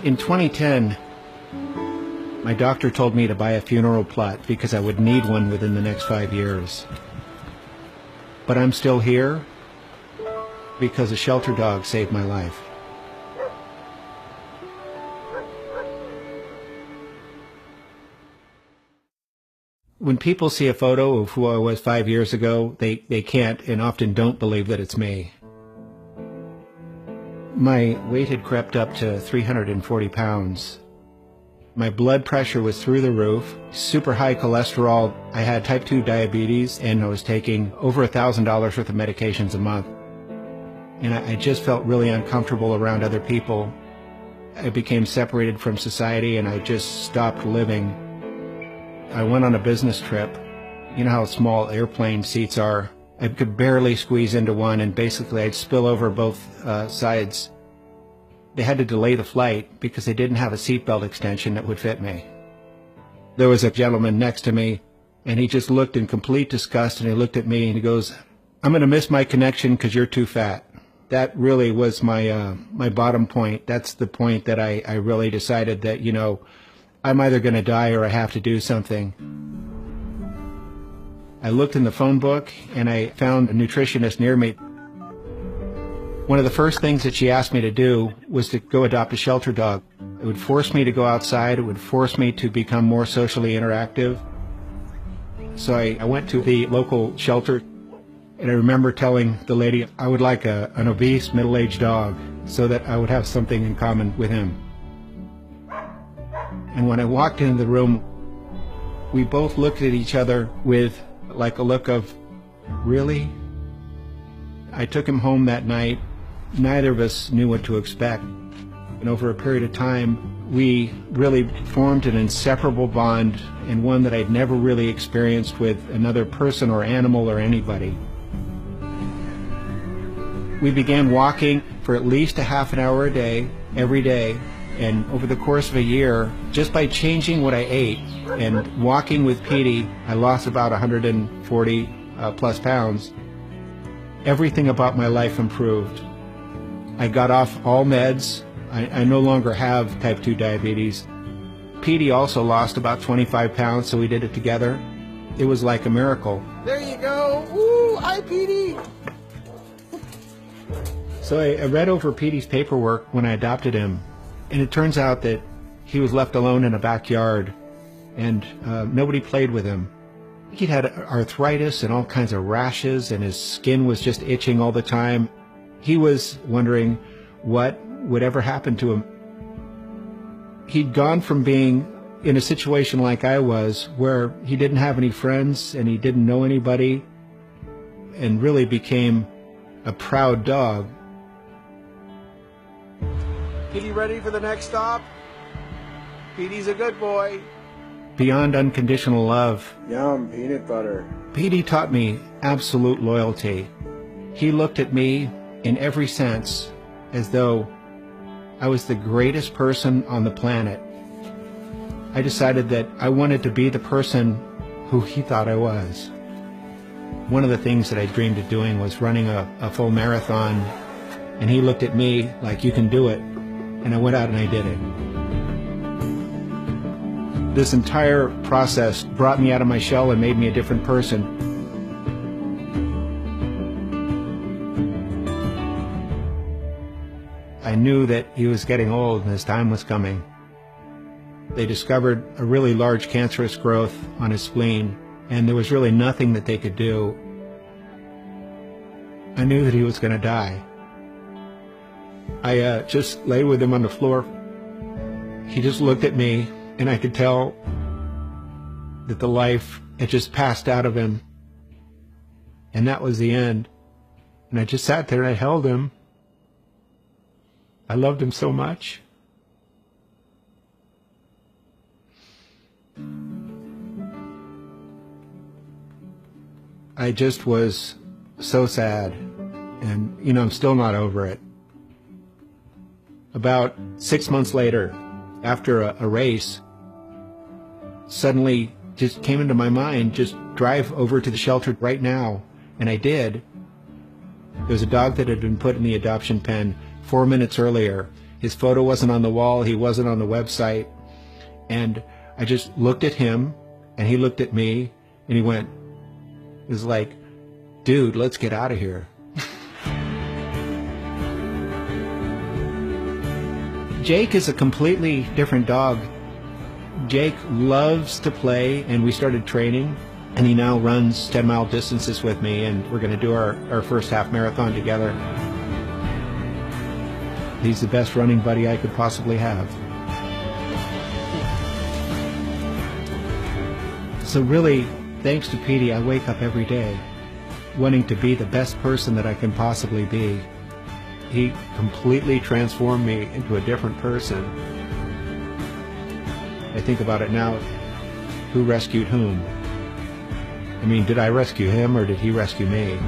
In 2010, my doctor told me to buy a funeral plot because I would need one within the next 5 years. But I'm still here because a shelter dog saved my life. When people see a photo of who I was 5 years ago, they can't and often don't believe that it's me. My weight had crept up to 340 pounds. My blood pressure was through the roof, super high cholesterol. I had type 2 diabetes, and I was taking over $1,000 worth of medications a month. And I just felt really uncomfortable around other people. I became separated from society, and I just stopped living. I went on a business trip. You know how small airplane seats are? I could barely squeeze into one, and basically I'd spill over both sides. They had to delay the flight because they didn't have a seatbelt extension that would fit me. There was a gentleman next to me, and he just looked in complete disgust, and he looked at me and he goes, "I'm going to miss my connection because you're too fat." That really was my bottom point. That's the point that I really decided that, you know, I'm either going to die or I have to do something. I looked in the phone book and I found a nutritionist near me. One of the first things that she asked me to do was to go adopt a shelter dog. It would force me to go outside. It would force me to become more socially interactive. So I went to the local shelter, and I remember telling the lady I would like an obese, middle-aged dog so that I would have something in common with him. And when I walked into the room, we both looked at each other with like a look of, really? I took him home that night. Neither of us knew what to expect. And over a period of time, we really formed an inseparable bond, and one that I'd never really experienced with another person or animal or anybody. We began walking for at least a half an hour a day, every day. And over the course of a year, just by changing what I ate and walking with Petey, I lost about 140 plus pounds. Everything about my life improved. I got off all meds. I no longer have type 2 diabetes. Petey also lost about 25 pounds, so we did it together. It was like a miracle. There you go. Woo! Hi, Petey! So I read over Petey's paperwork when I adopted him. And it turns out that he was left alone in a backyard, and nobody played with him. He'd had arthritis and all kinds of rashes, and his skin was just itching all the time. He was wondering what would ever happen to him. He'd gone from being in a situation like I was, where he didn't have any friends and he didn't know anybody, and really became a proud dog. Petey ready for the next stop? Petey's a good boy. Beyond unconditional love, Yum, peanut butter. Petey taught me absolute loyalty. He looked at me in every sense as though I was the greatest person on the planet. I decided that I wanted to be the person who he thought I was. One of the things that I dreamed of doing was running a full marathon, and he looked at me like, "You can do it." And I went out and I did it. This entire process brought me out of my shell and made me a different person. I knew that he was getting old and his time was coming. They discovered a really large cancerous growth on his spleen, and there was really nothing that they could do. I knew that he was going to die. I just lay with him on the floor. He just looked at me, and I could tell that the life had just passed out of him. And that was the end. And I just sat there and I held him. I loved him so much. I just was so sad. And, you know, I'm still not over it. About 6 months later, after a race, suddenly just came into my mind, just drive over to the shelter right now. And I did. There was a dog that had been put in the adoption pen 4 minutes earlier. His photo wasn't on the wall. He wasn't on the website. And I just looked at him, and he looked at me, and he went, it was like, dude, let's get out of here. Jake is a completely different dog. Jake loves to play, and we started training, and he now runs 10-mile distances with me, and we're going to do our first half marathon together. He's the best running buddy I could possibly have. So really, thanks to Petey, I wake up every day wanting to be the best person that I can possibly be. He completely transformed me into a different person. I think about it now, who rescued whom? I mean, did I rescue him or did he rescue me?